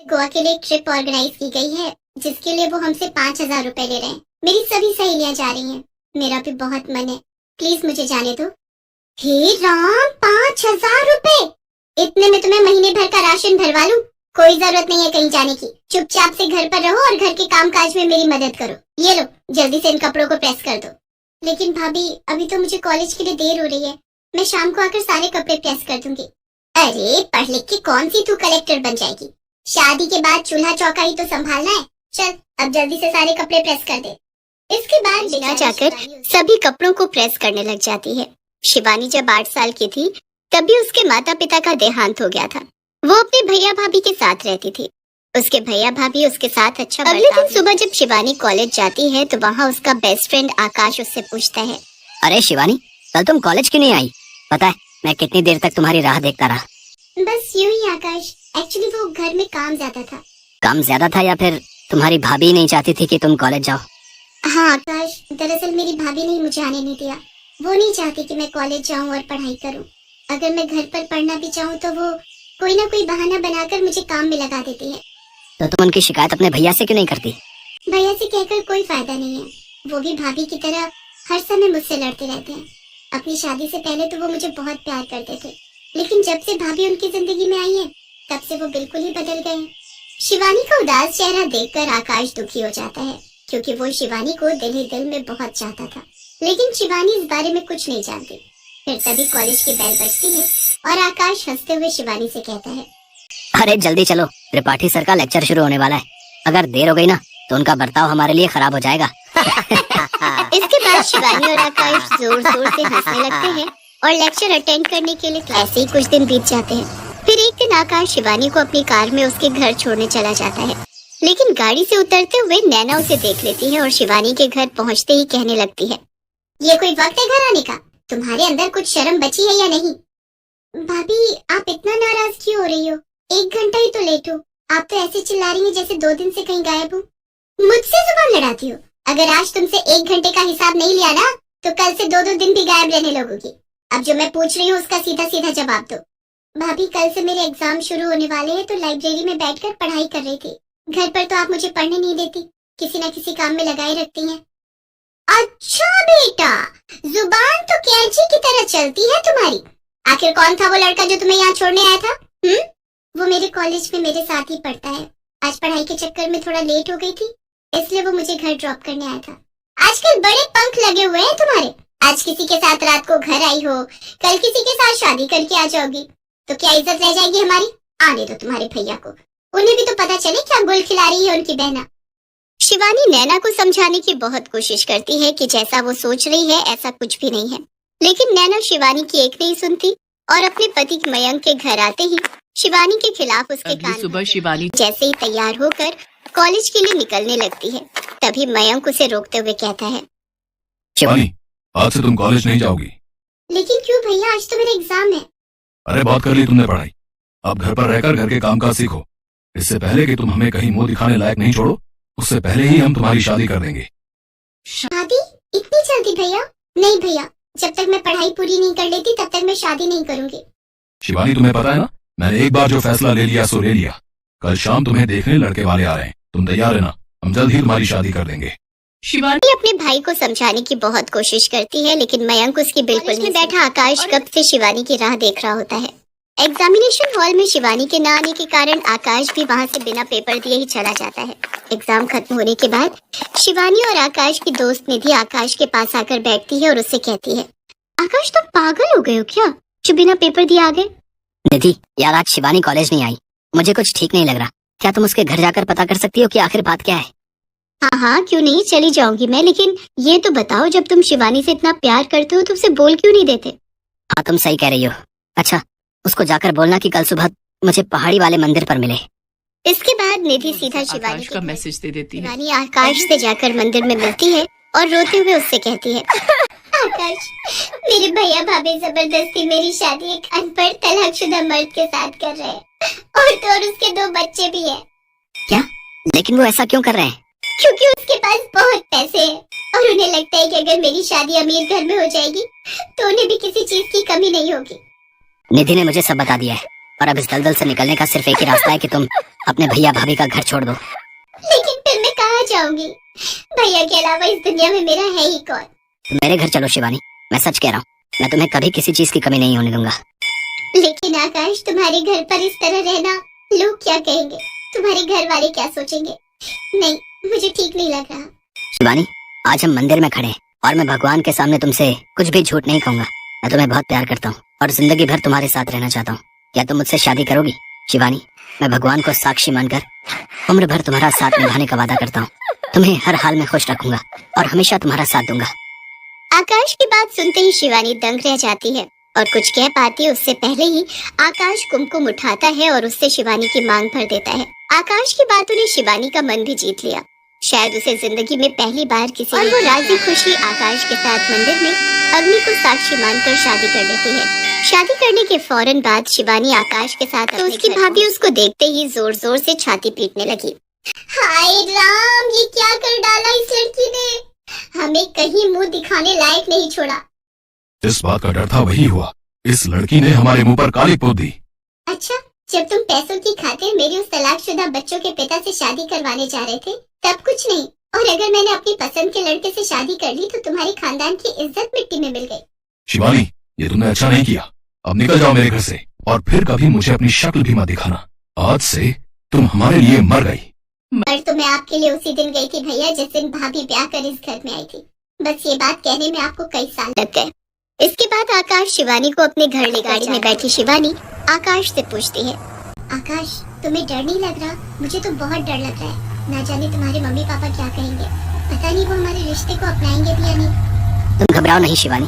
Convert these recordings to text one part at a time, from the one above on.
गोवा के लिए एक ट्रिप ऑर्गेनाइज की गई है जिसके लिए वो हमसे 5,000 रुपए ले रहे हैं। मेरी सभी सहेलियां जा रही हैं। मेरा भी बहुत मन है, प्लीज मुझे जाने दो। हे राम, 5,000 रुपए! इतने में तुम्हें महीने भर का राशन भरवा लूं। कोई जरूरत नहीं है कहीं जाने की, चुपचाप से घर पर रहो और घर के काम काज में मेरी मदद करो। ये लो, जल्दी से इन कपड़ों को प्रेस कर दो। लेकिन भाभी, अभी तो मुझे कॉलेज के लिए देर हो रही है। मैं शाम को आकर सारे कपड़े प्रेस कर दूंगी। अरे, पढ़ लिख के कौन सी तू कलेक्टर बन जाएगी? शादी के बाद चूल्हा चौका ही तो संभालना है। चल, अब जल्दी से सारे कपड़े प्रेस कर दे। इसके बाद बिना जाकर सभी कपड़ों को प्रेस करने लग जाती है। शिवानी जब 8 साल की थी तभी उसके माता पिता का देहांत हो गया था। वो अपने भैया भाभी के साथ रहती थी। उसके भैया भाभी उसके साथ अच्छा अगले दिन सुबह जब शिवानी कॉलेज जाती है तो वहाँ उसका बेस्ट फ्रेंड आकाश उससे पूछता है, अरे शिवानी, कल तुम कॉलेज क्यों नहीं आई? पता है मैं कितनी देर तक तुम्हारी राह देखता रहा। बस यूं ही आकाश, एक्चुअली वो घर में काम ज्यादा था। काम ज्यादा था या फिर तुम्हारी भाभी नहीं चाहती थी कि तुम कॉलेज जाओ? हाँ आकाश, दरअसल मेरी भाभी ने मुझे आने नहीं दिया। वो नहीं चाहती कि मैं कॉलेज जाऊँ और पढ़ाई करूँ। अगर मैं घर पर पढ़ना भी चाहूँ तो वो कोई ना कोई बहाना बनाकर मुझे काम में लगा देती है। तो तुम उनकी शिकायत अपने भैया से क्यों नहीं करती? भैया से कहकर कोई फायदा नहीं है। वो भी भाभी की तरह हर समय मुझसे लड़ते रहते हैं। अपनी शादी से पहले तो वो मुझे बहुत प्यार करते थे, लेकिन जब से भाभी उनकी जिंदगी में आई है तब से वो बिल्कुल ही बदल गए हैं। शिवानी का उदास चेहरा देखकर आकाश दुखी हो जाता है, क्योंकि वो शिवानी को दिल ही दिल में बहुत चाहता था। लेकिन शिवानी इस बारे में कुछ नहीं जानती। फिर तभी कॉलेज की बेल बजती है और आकाश हंसते हुए शिवानी से कहता है, अरे जल्दी चलो, त्रिपाठी सर का लेक्चर शुरू होने वाला है। अगर देर हो गई ना तो उनका बर्ताव हमारे लिए खराब हो जाएगा। इसके बाद शिवानी और आकाश जोर जोर से हंसने लगते हैं और लेक्चर अटेंड करने के लिए ऐसे ही कुछ दिन बीत जाते हैं। फिर एक दिन आकाश शिवानी को अपनी कार में उसके घर छोड़ने चला जाता है, लेकिन गाड़ी से उतरते हुए नैना उसे देख लेती है और शिवानी के घर पहुंचते ही कहने लगती है, ये कोई वक्त है घर आने का? तुम्हारे अंदर कुछ शर्म बची है या नहीं? भाभी, आप इतना नाराज क्यों हो रही हो? 1 घंटा ही तो लेट हो। आप तो ऐसे चिल्ला रही हैं जैसे 2 दिन से कहीं गायब हो। मुझसे जुबान लड़ाती हो। अगर आज तुमसे 1 घंटे का हिसाब नहीं लिया ना तो कल से 2-2 दिन भी गायब रहने लगोगी। अब जो मैं पूछ रही हूँ उसका सीधा सीधा जवाब दो। भाभी, कल से मेरे एग्जाम शुरू होने वाले हैं तो लाइब्रेरी में बैठकर पढ़ाई कर रही थी। घर पर तो आप मुझे पढ़ने नहीं देती, किसी न किसी काम में लगाए रखती हैं। अच्छा बेटा, जुबान तो कैंची की तरह चलती है तुम्हारी। आखिर कौन था वो लड़का जो तुम्हें यहाँ छोड़ने आया था? वो मेरे कॉलेज में मेरे साथ ही पढ़ता है। आज पढ़ाई के चक्कर में थोड़ा लेट हो गई थी, इसलिए वो मुझे घर ड्रॉप करने आया था। आजकल बड़े पंख लगे हुए हैं तुम्हारे। आज किसी के साथ रात को घर आई हो, कल किसी के साथ शादी करके आ जाओगी, तो क्या इज्जत रह जाएगी हमारी? आने दो तुम्हारे भैया को, उन्हें भी तो पता चले क्या गुल खिला रही है उनकी बहना। शिवानी नैना को समझाने की बहुत कोशिश करती है कि जैसा वो सोच रही है ऐसा कुछ भी नहीं है, लेकिन नैना शिवानी की एक नहीं सुनती और अपने पति मयंक के घर आते ही शिवानी के खिलाफ उसके कान सुबह शिवानी जैसे ही तैयार होकर कॉलेज के लिए निकलने लगती है, तभी मयंक उसे रोकते हुए कहता है, शिवानी, आज से तुम कॉलेज नहीं जाओगी। लेकिन क्यों भैया, आज तो मेरा एग्जाम है। अरे बहुत कर ली तुमने पढ़ाई, अब घर पर रहकर घर के काम काज सीखो। इससे पहले कि तुम हमें कहीं मुंह दिखाने लायक नहीं छोड़ो, उससे पहले ही हम तुम्हारी शादी कर देंगे। शादी? इतनी जल्दी भैया? नहीं भैया, जब तक मैं पढ़ाई पूरी नहीं कर लेती तब तक मैं शादी नहीं करूंगी। शिवानी, तुम्हें पता है ना, मैंने एक बार जो फैसला ले लिया सो ले लिया। कल शाम तुम्हें देखने लड़के वाले आ रहे हैं, तुम तैयार है ना? हम जल्द ही तुम्हारी शादी कर देंगे। शिवानी अपने भाई को समझाने की बहुत कोशिश करती है, लेकिन मयंक उसकी बिल्कुल नहीं। बैठा आकाश कब से शिवानी की राह देख रहा होता है। एग्जामिनेशन हॉल में शिवानी के न आने के कारण आकाश भी वहाँ से बिना पेपर दिए ही चला जाता है। एग्जाम खत्म होने के बाद शिवानी और आकाश की दोस्त निधि आकाश के पास आकर बैठती है और उससे कहती है, आकाश तुम पागल हो गए हो क्या, जो बिना पेपर दिए आ गए? निधि यार, आज शिवानी कॉलेज नहीं आई, मुझे कुछ ठीक नहीं लग रहा। क्या तुम उसके घर जाकर पता कर सकती हो कि आखिर बात क्या है? हाँ हाँ, क्यों नहीं, चली जाऊंगी मैं। लेकिन ये तो बताओ, जब तुम शिवानी से इतना प्यार करते हो तो उसे बोल क्यों नहीं देते? हाँ तुम सही कह रही हो। अच्छा, उसको जाकर बोलना कि कल सुबह मुझे पहाड़ी वाले मंदिर पर मिले। इसके बाद निधि सीधा शिवानी आकाश का मैसेज दे देती है। शिवानी आकाश से जाकर मंदिर में मिलती है और रोते हुए उससे कहती है, आकाश, मेरे भैया भाभी जबरदस्ती मेरी शादी एक अनपढ़ तलाकशुदा मर्द के साथ कर रहे हैं, और उसके 2 बच्चे भी हैं। क्या? लेकिन वो ऐसा क्यों कर रहे हैं? क्योंकि उसके पास बहुत पैसे हैं और उन्हें लगता है कि अगर मेरी शादी अमीर घर में हो जाएगी तो उन्हें भी किसी चीज की कमी नहीं होगी। निधि ने मुझे सब बता दिया है। और अब इस दलदल से निकलने का सिर्फ एक ही रास्ता है कि तुम अपने भैया भाभी का घर छोड़ दो। लेकिन फिर मैं कहाँ जाऊंगी? भैया के अलावा इस दुनिया में मेरा है ही कौन? तुम मेरे घर चलो शिवानी, मैं सच कह रहा हूँ, मैं तुम्हें कभी किसी चीज की कमी नहीं होने दूंगा। लेकिन आकाश, तुम्हारे घर पर इस तरह रहना लोग क्या कहेंगे? तुम्हारे घर वाले क्या सोचेंगे? नहीं, मुझे ठीक नहीं लग रहा। शिवानी, आज हम मंदिर में खड़े हैं और मैं भगवान के सामने तुमसे कुछ भी झूठ नहीं कहूंगा। मैं तुम्हें बहुत प्यार करता हूँ और जिंदगी भर तुम्हारे साथ रहना चाहता हूँ। क्या तुम मुझसे शादी करोगी? शिवानी, मैं भगवान को साक्षी मानकर उम्र भर तुम्हारा साथ निभाने का वादा करता हूँ। तुम्हें हर हाल में खुश रखूंगा और हमेशा तुम्हारा साथ दूंगा। आकाश की बात सुनते ही शिवानी दंग रह जाती है और कुछ कह पाती है उससे पहले ही आकाश कुमकुम उठाता है और उससे शिवानी की मांग भर देता है। आकाश की बातों ने शिवानी का मन भी जीत लिया। शायद उसे जिंदगी में पहली बार किसी और वो राजी खुशी आकाश के साथ मंदिर में अग्नि को साक्षी मानकर शादी कर लेती है। शादी करने के फौरन बाद शिवानी आकाश के साथ तो उसकी भाभी उसको देखते ही जोर जोर से छाती पीटने लगी। हाय राम, ये क्या कर डाला इस लड़की ने? हमें कहीं मुंह दिखाने लायक नहीं छोड़ा। जिस बात का डर था वही हुआ। इस लड़की ने हमारे मुंह पर काली पोत दी। अच्छा, जब तुम पैसों की खातिर मेरे उस तलाकशुदा बच्चों के पिता से शादी करवाने जा रहे थे तब कुछ नहीं, और अगर मैंने अपनी पसंद के लड़के से शादी कर ली तो तुम्हारे खानदान की इज्जत मिट्टी में मिल गई। शिवानी, ये तुमने अच्छा नहीं किया। अब निकल जाओ मेरे घर से और फिर कभी मुझे अपनी शक्ल भी मत दिखाना। आज से तुम हमारे लिए मर गई। पर तो मैं आपके लिए उसी दिन गई थी भैया जिस दिन भाभी ब्याह कर इस घर में आई थी। बस ये बात कहने में आपको कई साल लग गए। इसके बाद आकाश शिवानी को अपने घर ले गाड़ी में बैठी शिवानी आकाश से पूछती है, आकाश तुम्हें डर नहीं लग रहा? मुझे तो बहुत डर लग रहा है। ना जाने तुम्हारे मम्मी पापा क्या कहेंगे। पता नहीं वो हमारे रिश्ते को अपनाएंगे भी या नहीं। तुम घबराओ नहीं शिवानी,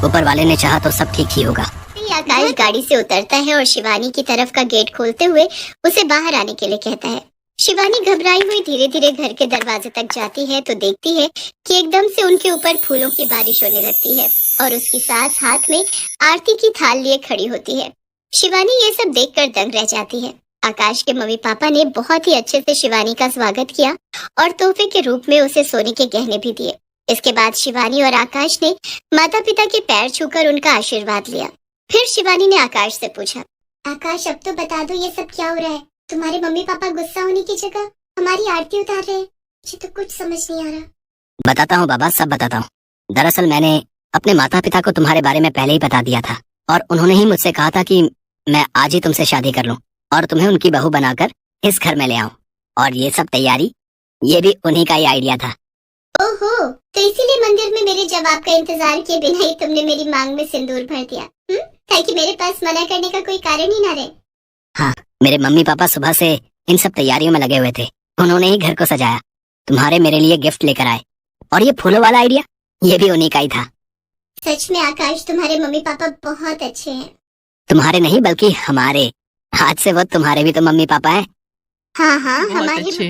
ऊपर वाले ने चाहा तो सब ठीक ही होगा। आकाश गाड़ी से उतरता है और शिवानी की तरफ का गेट खोलते हुए उसे बाहर आने के लिए कहता है। शिवानी घबराई हुई धीरे धीरे घर के दरवाजे तक जाती है तो देखती है कि एकदम से उनके ऊपर फूलों की बारिश होने लगती है और उसकी सास हाथ में आरती की थाल लिए खड़ी होती है। शिवानी ये सब देखकर दंग रह जाती है। आकाश के मम्मी पापा ने बहुत ही अच्छे से शिवानी का स्वागत किया और तोहफे के रूप में उसे सोने के गहने भी दिए। इसके बाद शिवानी और आकाश ने माता पिता के पैर छूकर उनका आशीर्वाद लिया। फिर शिवानी ने आकाश से पूछा, आकाश अब तो बता दो ये सब क्या हो रहा है? तुम्हारे मम्मी पापा गुस्सा होने की जगह हमारी आरती उतार रहे हैं। मुझे तो कुछ समझ नहीं आ रहा। बताता हूँ बाबा, सब बताता हूँ। दरअसल मैंने अपने माता पिता को तुम्हारे बारे में पहले ही बता दिया था और उन्होंने ही मुझसे कहा था कि मैं आज ही तुमसे शादी कर लूं और तुम्हें उनकी बहू बनाकर इस घर में ले आऊं। और ये सब तैयारी ये भी उन्हीं का ही आइडिया था। ओहो, तो इसीलिए मंदिर में मेरे जवाब का इंतजार किए बिना ही तुमने मेरी मांग में सिंदूर भर दिया, ताकि मेरे पास मना करने का कोई कारण ही ना रहे। हाँ, मेरे मम्मी पापा सुबह से इन सब तैयारियों में लगे हुए थे। उन्होंने ही घर को सजाया, तुम्हारे मेरे लिए गिफ्ट लेकर आए और ये फूलों वाला आइडिया ये भी उन्हीं का ही था। सच में आकाश, तुम्हारे मम्मी पापा बहुत अच्छे हैं। तुम्हारे नहीं बल्कि हमारे। आज से वो तुम्हारे भी तो मम्मी पापा है। हाँ हाँ, बहुत हमारे अच्छे।